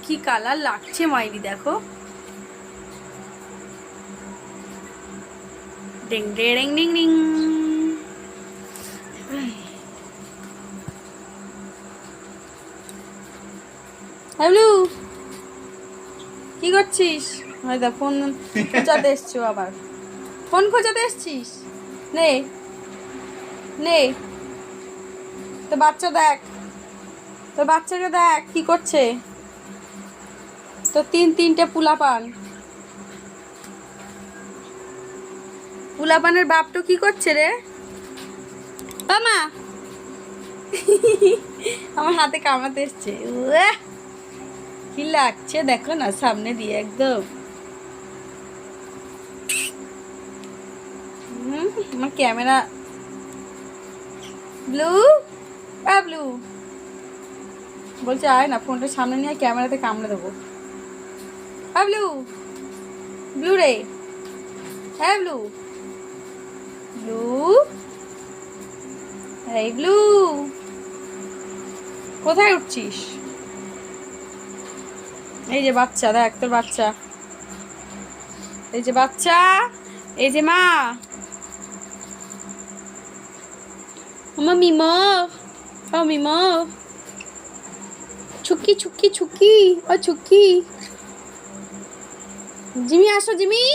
কি কালার লাগছে মাইরি, দেখো। Ding ding ding ding. Hello, কি করছিস? হয়তো ফোন খোঁজাতে এসছো, আবার ফোন খোঁজাতে এসছিস। নে নে, তো বাচ্চা দেখ, তো বাচ্চাকে দেখ কি করছে। তো তিনটে পুলাপানের বাপটা কি করছে রে? মা আমার হাতে কামড়াতে এসছে। উয়াহ, কি লাগছে দেখো না, সামনে দিয়ে একদম। আমার ক্যামেরা। ব্লু, ব্লু বলছে আয় না, ফোনটা সামনে নিয়ে ক্যামেরাতে কামড়ে দেবো। ব্লু, ব্লু রে, হ্যাঁ ব্লু, ব্লু, এই ব্লু, কোথায় উঠছিস? এই যে বাচ্চা, দেখ তোর বাচ্চা, এই যে বাচ্চা, এই যে মা। মিমো, ও মিমো, ছুকি ছুকি ছুকি, ও ছুকি। জিমি আসো, জিমি,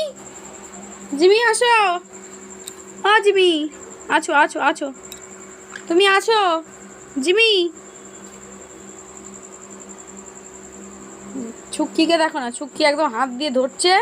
জিমি আসো, ও জিমি, আছো আছো আছো, তুমি আছো জিমি। ছুক্কিকে দেখো না, ছুক্কি একদম হাত দিয়ে ধরছে।